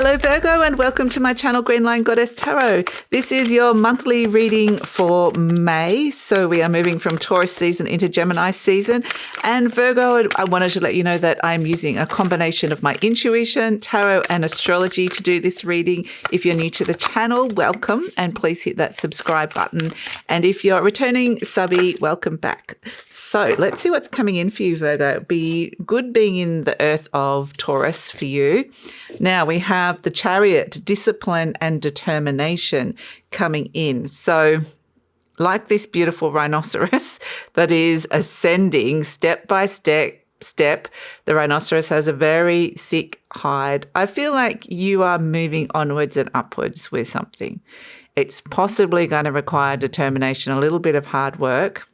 Hello Virgo and welcome to my channel GreenLion Goddess Tarot. This is your monthly reading for May. So we are moving from Taurus season into Gemini season. And Virgo, I wanted to let you know that I'm using a combination of my intuition, tarot and astrology to do this reading. If you're new to the channel, welcome and please hit that subscribe button. And if you're returning subby, welcome back. So let's see what's coming in for you, Virgo. Be good being in the earth of Taurus for you. Now we have the Chariot, discipline and determination coming in. So like this beautiful rhinoceros that is ascending step by step, the rhinoceros has a very thick hide. I feel like you are moving onwards and upwards with something. It's possibly going to require determination, a little bit of hard work.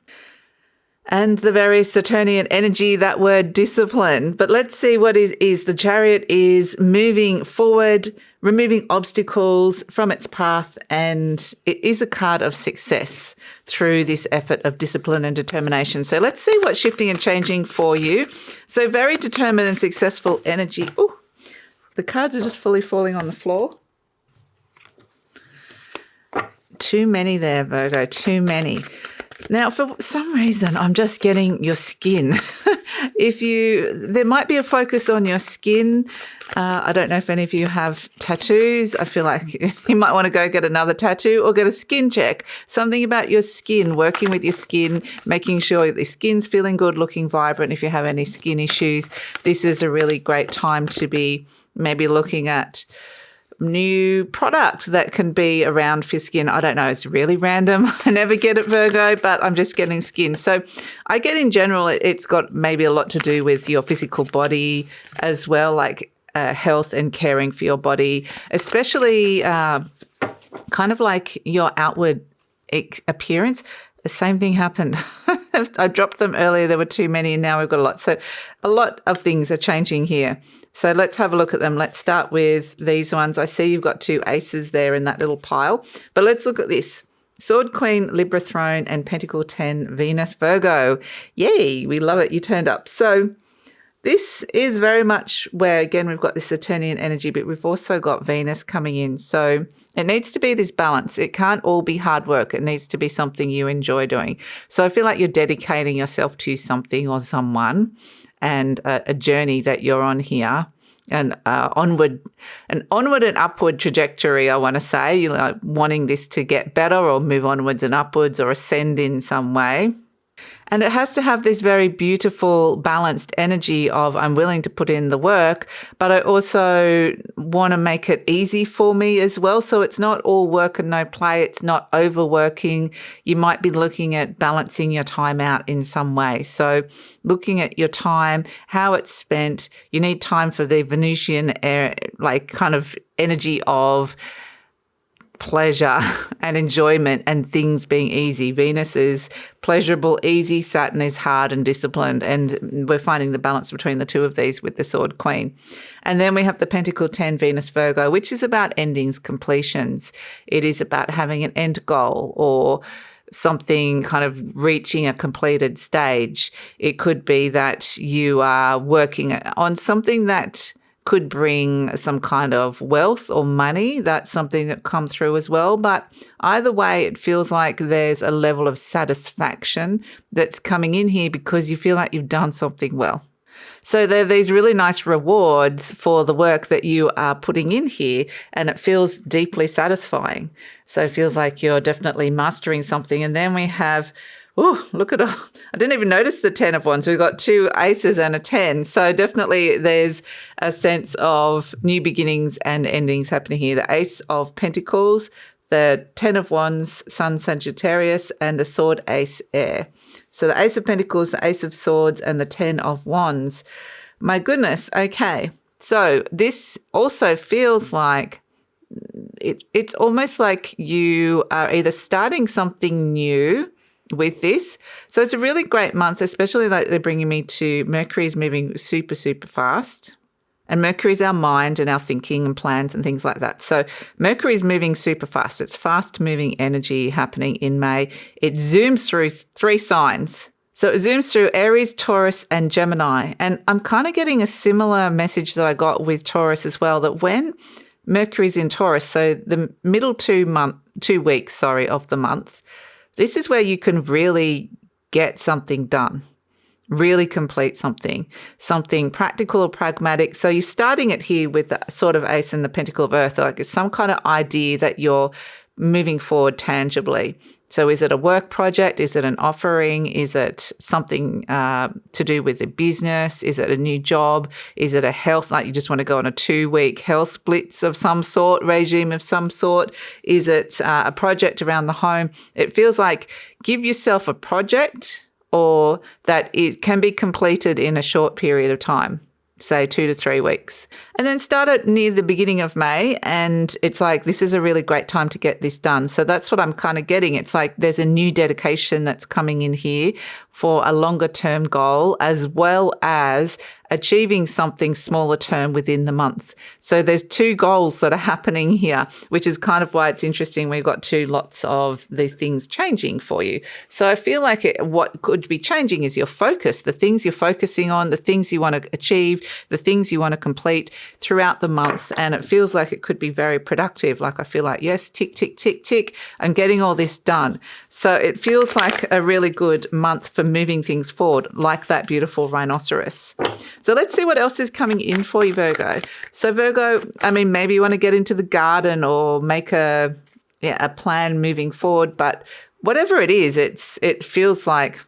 And the very Saturnian energy, that word discipline. But let's see what is. The Chariot is moving forward, removing obstacles from its path, and it is a card of success through this effort of discipline and determination. So let's see what's shifting and changing for you. So very determined and successful energy. Ooh, the cards are just fully falling on the floor. Too many there, Virgo, too many. Now, for some reason, I'm just getting your skin. There might be a focus on your skin. I don't know if any of you have tattoos. I feel like you might want to go get another tattoo or get a skin check. Something about your skin, working with your skin, making sure the skin's feeling good, looking vibrant. If you have any skin issues, this is a really great time to be maybe looking at new product that can be around for skin. I don't know. It's really random. I never get it, Virgo, but I'm just getting skin. So I get in general, it's got maybe a lot to do with your physical body as well, like health and caring for your body, especially kind of like your outward appearance. The same thing happened. I dropped them earlier. There were too many and now we've got a lot. So a lot of things are changing here. So let's have a look at them. Let's start with these ones. I see you've got two aces there in that little pile. But let's look at this. Sword Queen, Libra Throne, and Pentacle 10, Venus, Virgo. Yay, we love it. You turned up. So this is very much where, again, we've got this Saturnian energy, but we've also got Venus coming in. So it needs to be this balance. It can't all be hard work. It needs to be something you enjoy doing. So I feel like you're dedicating yourself to something or someone and a journey that you're on here, and onward and upward trajectory, I want to say. You're like wanting this to get better or move onwards and upwards or ascend in some way. And it has to have this very beautiful, balanced energy of I'm willing to put in the work, but I also want to make it easy for me as well. So it's not all work and no play. It's not overworking. You might be looking at balancing your time out in some way. So looking at your time, how it's spent, you need time for the Venusian air, like kind of energy of pleasure and enjoyment and things being easy. Venus is pleasurable, easy. Saturn is hard and disciplined. And we're finding the balance between the two of these with the Sword Queen. And then we have the Pentacle 10, Venus, Virgo, which is about endings, completions. It is about having an end goal or something kind of reaching a completed stage. It could be that you are working on something that could bring some kind of wealth or money. That's something that comes through as well. But either way, it feels like there's a level of satisfaction that's coming in here because you feel like you've done something well. So there are these really nice rewards for the work that you are putting in here, and it feels deeply satisfying. So it feels like you're definitely mastering something. And then we have, oh, look at all. I didn't even notice the 10 of Wands. We've got two aces and a 10. So definitely there's a sense of new beginnings and endings happening here. The Ace of Pentacles, the 10 of Wands, Sun, Sagittarius, and the Sword, Ace, Air. So the Ace of Pentacles, the Ace of Swords, and the 10 of Wands. My goodness. Okay. So this also feels like it's almost like you are either starting something new with this. So it's a really great month, especially like they're bringing me to Mercury's moving super, super fast. And Mercury is our mind and our thinking and plans and things like that. So Mercury is moving super fast. It's fast-moving energy happening in May. It zooms through 3 signs. So it zooms through Aries, Taurus, and Gemini. And I'm kind of getting a similar message that I got with Taurus as well, that when Mercury's in Taurus, so the middle 2 weeks, of the month, this is where you can really get something done, really complete something practical or pragmatic. So you're starting it here with the sort of Ace and the Pentacle of Earth, like it's some kind of idea that you're moving forward tangibly. So is it a work project? Is it an offering? Is it something to do with a business? Is it a new job? Is it a health, like you just want to go on a 2-week health blitz of some sort, regime of some sort? Is it a project around the home? It feels like give yourself a project or that it can be completed in a short period of time, say 2 to 3 weeks. And then start it near the beginning of May, and it's like this is a really great time to get this done. So that's what I'm kind of getting. It's like there's a new dedication that's coming in here for a longer term goal, as well as achieving something smaller term within the month. So there's 2 goals that are happening here, which is kind of why it's interesting. We've got 2 lots of these things changing for you. So I feel like what could be changing is your focus, the things you're focusing on, the things you want to achieve, the things you want to complete throughout the month. And it feels like it could be very productive. Like I feel like, yes, tick, tick, tick, tick, I'm getting all this done. So it feels like a really good month for moving things forward, like that beautiful rhinoceros. So let's see what else is coming in for you, Virgo. So Virgo, I mean, maybe you want to get into the garden or make a plan moving forward, but whatever it is, it feels like,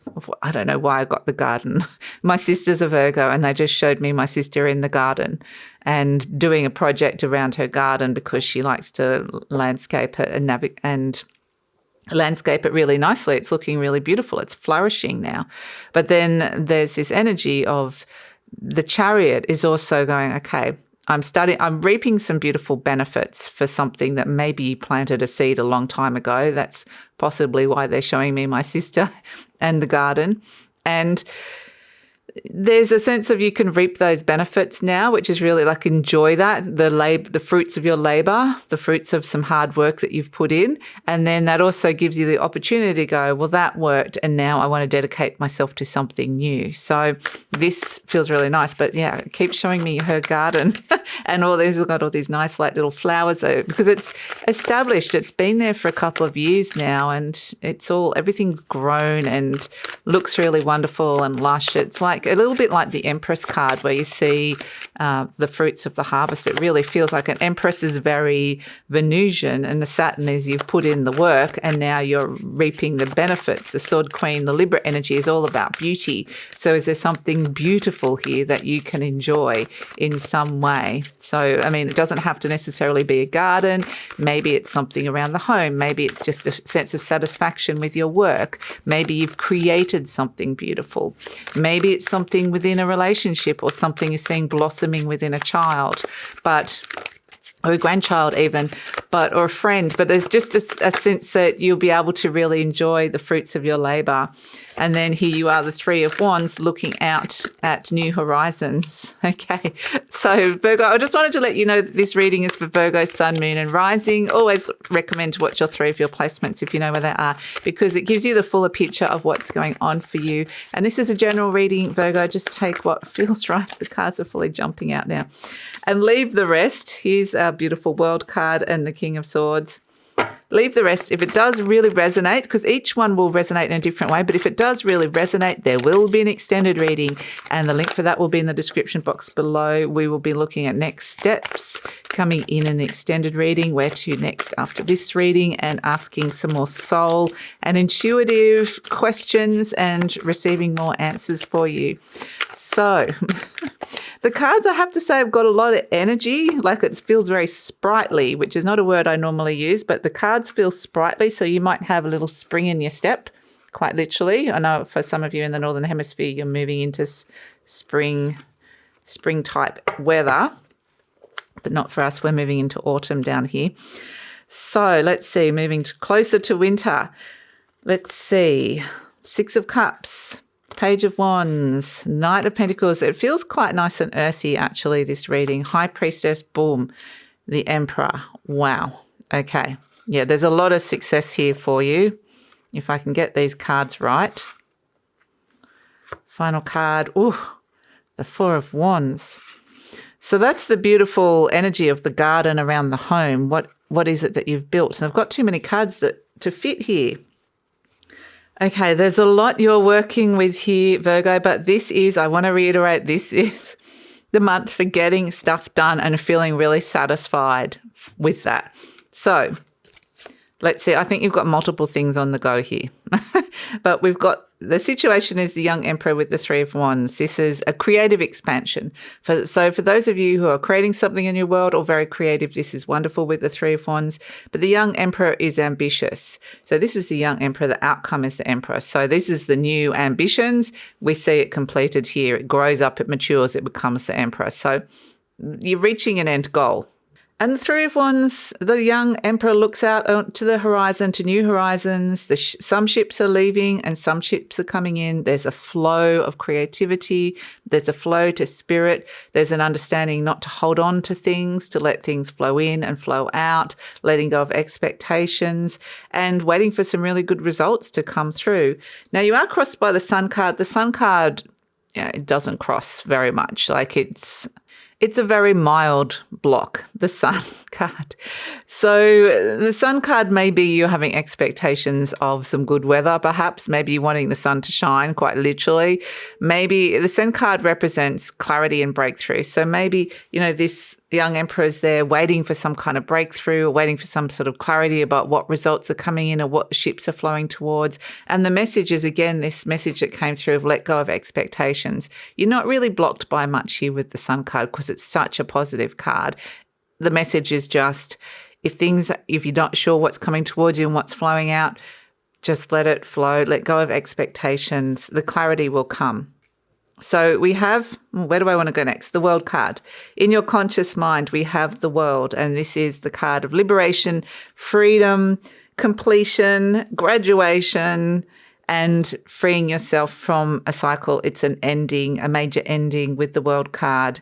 I don't know why I got the garden. My sister's a Virgo and they just showed me my sister in the garden and doing a project around her garden because she likes to landscape it and landscape it really nicely. It's looking really beautiful. It's flourishing now. But then there's this energy of the Chariot is also going, okay, I'm reaping some beautiful benefits for something that maybe you planted a seed a long time ago. That's possibly why they're showing me my sister and the garden. And there's a sense of you can reap those benefits now, which is really like enjoy that, the fruits of your labor, the fruits of some hard work that you've put in. And then that also gives you the opportunity to go, well, that worked. And now I want to dedicate myself to something new. So this feels really nice. But yeah, keep showing me her garden and got all these nice like little flowers there because it's established. It's been there for a couple of years now and everything's grown and looks really wonderful and lush. It's like a little bit like the Empress card where you see the fruits of the harvest. It really feels like an Empress is very Venusian and the Saturn is you've put in the work and now you're reaping the benefits. The Sword Queen, the Libra energy is all about beauty. So is there something beautiful here that you can enjoy in some way? So, I mean, it doesn't have to necessarily be a garden. Maybe it's something around the home. Maybe it's just a sense of satisfaction with your work. Maybe you've created something beautiful. Maybe it's something within a relationship or something you're seeing blossoming within a child, or a grandchild even, or a friend. But there's just a sense that you'll be able to really enjoy the fruits of your labour. And then here you are, the Three of Wands, looking out at new horizons. Okay, so Virgo, I just wanted to let you know that this reading is for Virgo, Sun, Moon and Rising. Always recommend to watch your 3 of your placements if you know where they are, because it gives you the fuller picture of what's going on for you. And this is a general reading, Virgo. Just take what feels right. The cards are fully jumping out now. And leave the rest. Here's our beautiful World card and the King of Swords. Leave the rest. If it does really resonate, because each one will resonate in a different way, but if it does really resonate, there will be an extended reading, and the link for that will be in the description box below. We will be looking at next steps coming in the extended reading, where to next after this reading, and asking some more soul and intuitive questions and receiving more answers for you. So the cards, I have to say, have got a lot of energy, like it feels very sprightly, which is not a word I normally use, but the cards feel sprightly, so you might have a little spring in your step, quite literally. I know for some of you in the Northern Hemisphere, you're moving into spring type weather, but not for us. We're moving into autumn down here. So let's see, moving closer to winter. Let's see, 6 of Cups, Page of Wands, Knight of Pentacles. It feels quite nice and earthy, actually, this reading. High Priestess, boom, the Emperor. Wow. Okay. Yeah, there's a lot of success here for you, if I can get these cards right. Final card. Ooh, the 4 of Wands. So that's the beautiful energy of the garden around the home. What is it that you've built? And I've got too many cards to fit here. Okay, there's a lot you're working with here, Virgo, but I want to reiterate, this is the month for getting stuff done and feeling really satisfied with that. So let's see. I think you've got multiple things on the go here. But the situation is the young emperor with the Three of Wands. This is a creative expansion. So for those of you who are creating something in your world or very creative, this is wonderful with the Three of Wands. But the young emperor is ambitious. So this is the young emperor. The outcome is the emperor. So this is the new ambitions. We see it completed here. It grows up, it matures, it becomes the emperor. So you're reaching an end goal. And the Three of Wands, the young emperor looks out to the horizon, to new horizons. Some ships are leaving and some ships are coming in. There's a flow of creativity. There's a flow to spirit. There's an understanding not to hold on to things, to let things flow in and flow out, letting go of expectations and waiting for some really good results to come through. Now, you are crossed by the Sun card. The Sun card, it doesn't cross very much. Like it's a very mild block, the Sun card. So the Sun card, maybe you're having expectations of some good weather, perhaps. Maybe you're wanting the sun to shine, quite literally. Maybe the Sun card represents clarity and breakthrough. So maybe, this young emperor is there waiting for some kind of breakthrough or waiting for some sort of clarity about what results are coming in or what ships are flowing towards. And the message is, again, this message that came through of let go of expectations. You're not really blocked by much here with the Sun card because it's such a positive card. The message is just, if you're not sure what's coming towards you and what's flowing out, just let it flow, let go of expectations. The clarity will come. So we have, where do I want to go next? The World card. In your conscious mind, we have the World, and this is the card of liberation, freedom, completion, graduation, and freeing yourself from a cycle. It's an ending, a major ending with the World card.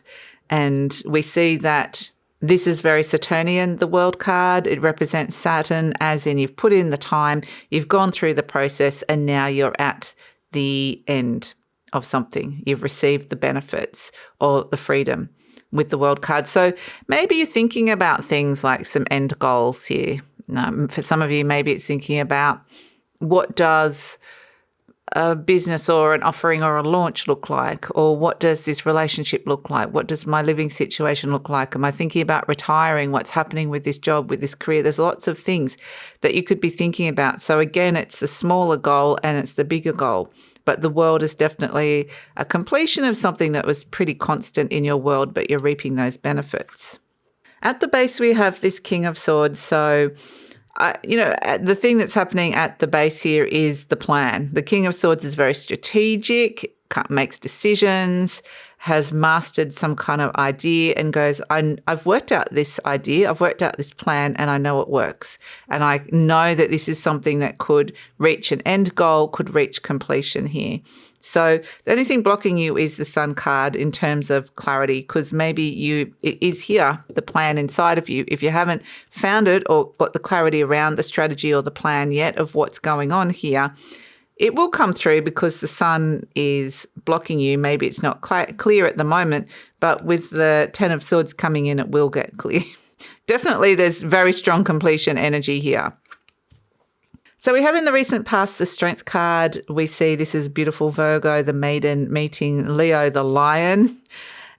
And we see that this is very Saturnian, the World card. It represents Saturn, as in you've put in the time, you've gone through the process, and now you're at the end of something. You've received the benefits or the freedom with the World card. So maybe you're thinking about things like some end goals here. For some of you, maybe it's thinking about, what does a business or an offering or a launch look like? Or what does this relationship look like? What does my living situation look like? Am I thinking about retiring? What's happening with this job, with this career? There's lots of things that you could be thinking about. So again, it's the smaller goal and it's the bigger goal. But the World is definitely a completion of something that was pretty constant in your world, but you're reaping those benefits. At the base, we have this King of Swords. So the thing that's happening at the base here is the plan. The King of Swords is very strategic, makes decisions, has mastered some kind of idea and goes, I've worked out this idea, I've worked out this plan, and I know it works. And I know that this is something that could reach an end goal, could reach completion here. So the only thing blocking you is the Sun card in terms of clarity, because maybe it is here, the plan inside of you. If you haven't found it or got the clarity around the strategy or the plan yet of what's going on here, it will come through because the Sun is blocking you. Maybe it's not clear at the moment, but with the Ten of Swords coming in, it will get clear. Definitely there's very strong completion energy here. So we have in the recent past the Strength card. We see this is beautiful Virgo, the maiden, meeting Leo, the lion,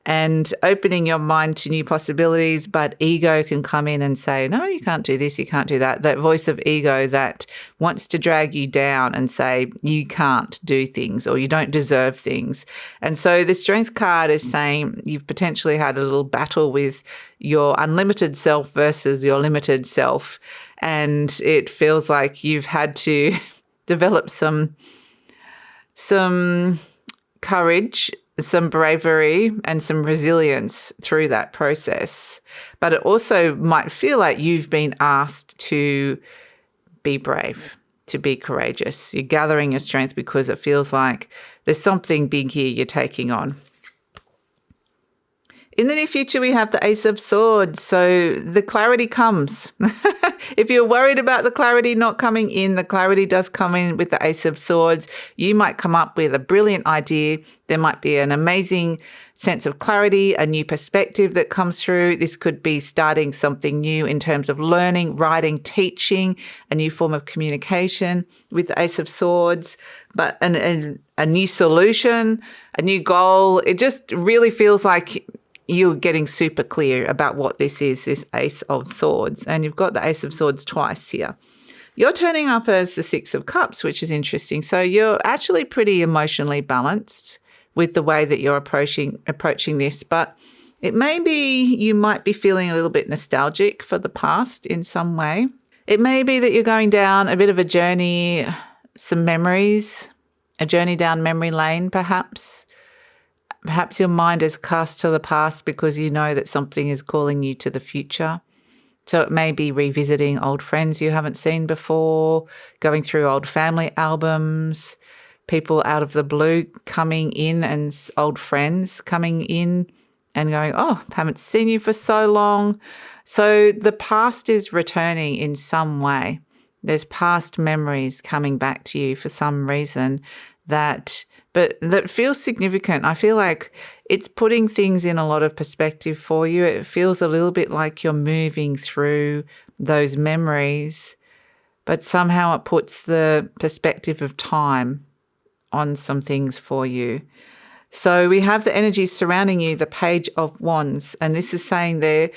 and opening your mind to new possibilities. But ego can come in and say, no, you can't do this, you can't do that. That voice of ego that wants to drag you down and say you can't do things or you don't deserve things. And so the Strength card is saying you've potentially had a little battle with your unlimited self versus your limited self. And it feels like you've had to develop some courage, some bravery, and some resilience through that process. But it also might feel like you've been asked to be brave, to be courageous. You're gathering your strength because it feels like there's something big here you're taking on. In the near future, we have the Ace of Swords. So the clarity comes. If you're worried about the clarity not coming in, the clarity does come in with the Ace of Swords. You might come up with a brilliant idea. There might be an amazing sense of clarity, a new perspective that comes through. This could be starting something new in terms of learning, writing, teaching, a new form of communication with the Ace of Swords, but a new solution, a new goal. It just really feels like you're getting super clear about what this is, this Ace of Swords. And you've got the Ace of Swords twice here. You're turning up as the Six of Cups, which is interesting. So you're actually pretty emotionally balanced with the way that you're approaching this. But it may be you might be feeling a little bit nostalgic for the past in some way. It may be that you're going down a bit of a journey, some memories, a journey down memory lane perhaps. Perhaps your mind is cast to the past because you know that something is calling you to the future. So it may be revisiting old friends you haven't seen before, going through old family albums, people out of the blue coming in and old friends coming in and going, oh, haven't seen you for so long. So the past is returning in some way. There's past memories coming back to you for some reason that feels significant. I feel like it's putting things in a lot of perspective for you. It feels a little bit like you're moving through those memories, but somehow it puts the perspective of time on some things for you. So we have the energies surrounding you, the Page of Wands, and this is saying there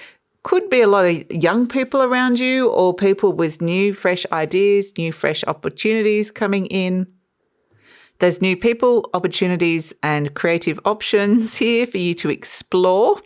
could be a lot of young people around you or people with new, fresh ideas, new, fresh opportunities coming in. There's new people, opportunities, and creative options here for you to explore.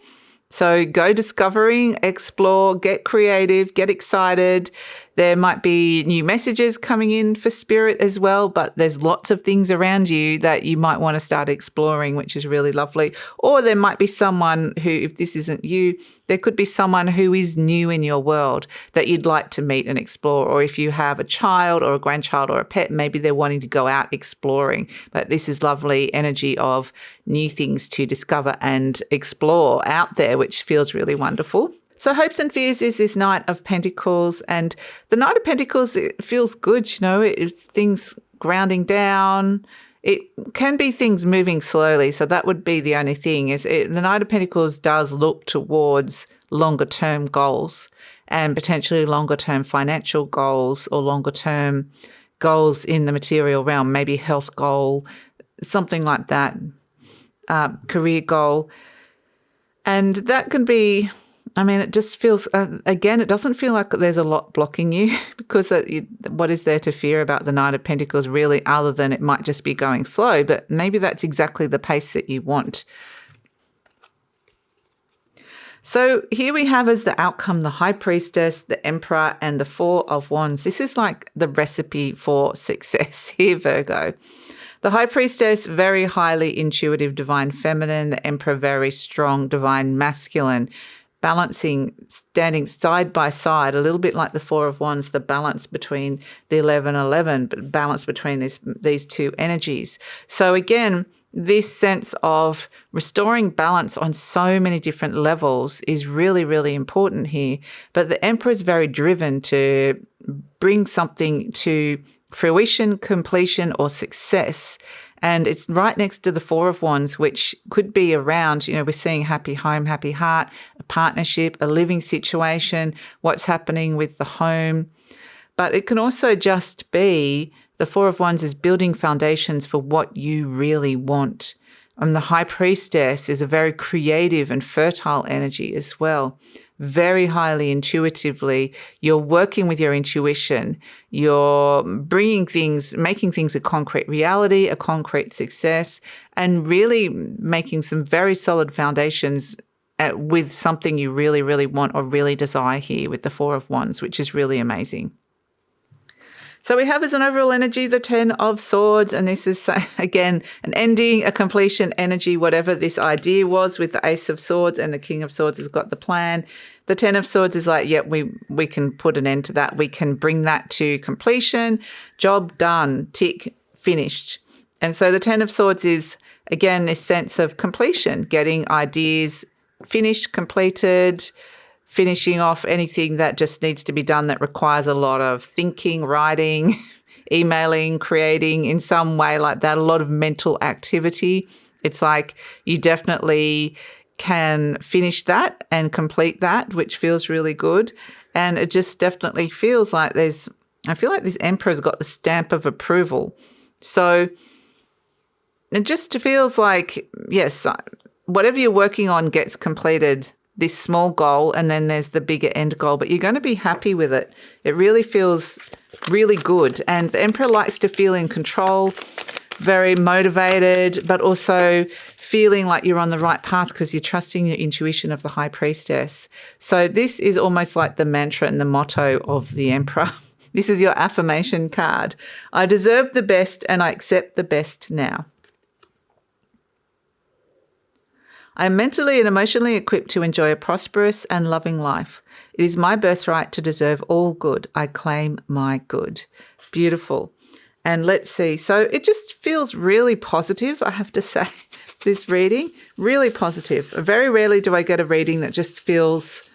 So go discovering, explore, get creative, get excited. There might be new messages coming in for spirit as well, but there's lots of things around you that you might want to start exploring, which is really lovely. Or there might be someone who, if this isn't you, there could be someone who is new in your world that you'd like to meet and explore. Or if you have a child or a grandchild or a pet, maybe they're wanting to go out exploring. But this is lovely energy of new things to discover and explore out there, which feels really wonderful. So hopes and fears is this Knight of Pentacles, and the Knight of Pentacles, it feels good, it's things grounding down. It can be things moving slowly, so that would be the only thing. The Knight of Pentacles does look towards longer term goals and potentially longer term financial goals or longer term goals in the material realm, maybe health goal, something like that, career goal. And that can be, it just feels, again, it doesn't feel like there's a lot blocking you because what is there to fear about the Knight of Pentacles really, other than it might just be going slow, but maybe that's exactly the pace that you want. So here we have as the outcome the High Priestess, the Emperor, and the Four of Wands. This is like the recipe for success here, Virgo. The High Priestess, very highly intuitive, divine feminine. The Emperor, very strong, divine masculine. Balancing, standing side by side, a little bit like the Four of Wands, the balance between the 11-11, but balance between these two energies. So again, this sense of restoring balance on so many different levels is really, really important here. But the Emperor is very driven to bring something to fruition, completion, or success. And it's right next to the Four of Wands, which could be around, we're seeing happy home, happy heart, a partnership, a living situation, what's happening with the home. But it can also just be the Four of Wands is building foundations for what you really want. And the High Priestess is a very creative and fertile energy as well. Very highly intuitively, you're working with your intuition, you're bringing things, making things a concrete reality, a concrete success, and really making some very solid foundations with something you really, really want or really desire here with the Four of Wands, which is really amazing. So we have as an overall energy the Ten of Swords, and this is, again, an ending, a completion energy, whatever this idea was with the Ace of Swords, and the King of Swords has got the plan. The Ten of Swords is like, yep, we can put an end to that. We can bring that to completion. Job done, tick, finished. And so the Ten of Swords is, again, this sense of completion, getting ideas finished, completed, finishing off anything that just needs to be done that requires a lot of thinking, writing, emailing, creating in some way like that, a lot of mental activity. It's like you definitely can finish that and complete that, which feels really good. And it just definitely feels like I feel like this Emperor's got the stamp of approval. So it just feels like, yes, whatever you're working on gets completed, this small goal, and then there's the bigger end goal, but you're going to be happy with it. It really feels really good. And the Emperor likes to feel in control, very motivated, but also feeling like you're on the right path because you're trusting your intuition of the High Priestess. So this is almost like the mantra and the motto of the Emperor. This is your affirmation card. I deserve the best and I accept the best now. I am mentally and emotionally equipped to enjoy a prosperous and loving life. It is my birthright to deserve all good. I claim my good. Beautiful. And let's see. So it just feels really positive, I have to say, this reading. Really positive. Very rarely do I get a reading that just feels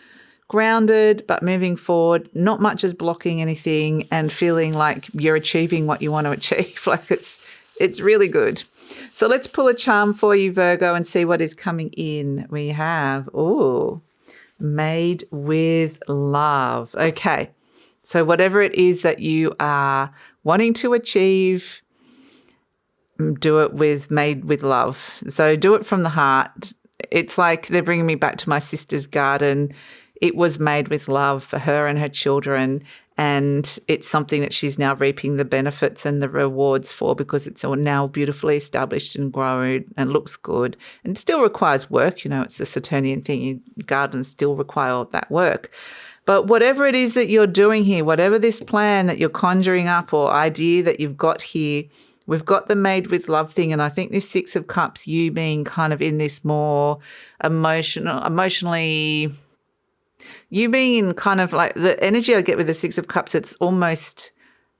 grounded but moving forward. Not much is blocking anything and feeling like you're achieving what you want to achieve. Like it's really good. So let's pull a charm for you, Virgo, and see what is coming in. We have, made with love. Okay. So whatever it is that you are wanting to achieve, do it with made with love. So do it from the heart. It's like they're bringing me back to my sister's garden. It was made with love for her and her children, and it's something that she's now reaping the benefits and the rewards for because it's all now beautifully established and grown and looks good and still requires work. You know, it's the Saturnian thing. Gardens still require all that work. But whatever it is that you're doing here, whatever this plan that you're conjuring up or idea that you've got here, we've got the made with love thing. And I think this Six of Cups, you being kind of in this more emotionally, you being in kind of like the energy I get with the Six of Cups, it's almost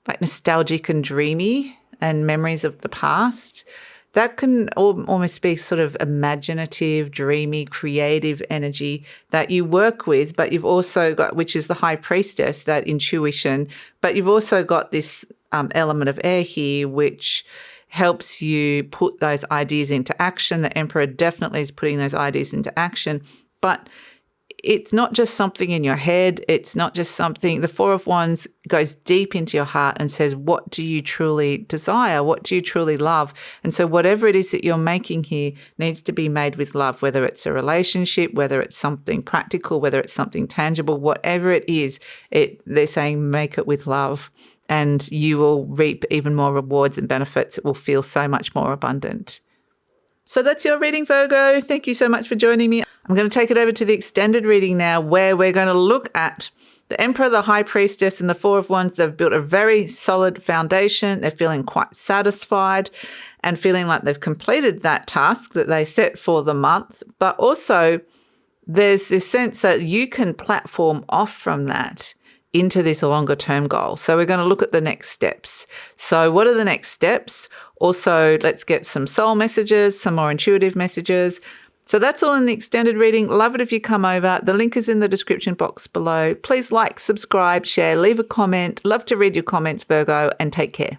like nostalgic and dreamy and memories of the past. That can almost be sort of imaginative, dreamy, creative energy that you work with, but you've also got, which is the High Priestess, that intuition, but you've also got this element of air here, which helps you put those ideas into action. The Emperor definitely is putting those ideas into action, but it's not just something in your head. It's not just something. The Four of Wands goes deep into your heart and says, what do you truly desire? What do you truly love? And so whatever it is that you're making here needs to be made with love, whether it's a relationship, whether it's something practical, whether it's something tangible, whatever it is, they're saying make it with love and you will reap even more rewards and benefits. It will feel so much more abundant. So that's your reading, Virgo. Thank you so much for joining me. I'm going to take it over to the extended reading now, where we're going to look at the Emperor, the High Priestess, and the Four of Wands. They've built a very solid foundation. They're feeling quite satisfied and feeling like they've completed that task that they set for the month. But also there's this sense that you can platform off from that into this longer term goal. So we're going to look at the next steps. So what are the next steps? Also, let's get some soul messages, some more intuitive messages. So that's all in the extended reading. Love it if you come over. The link is in the description box below. Please like, subscribe, share, leave a comment. Love to read your comments, Virgo, and take care.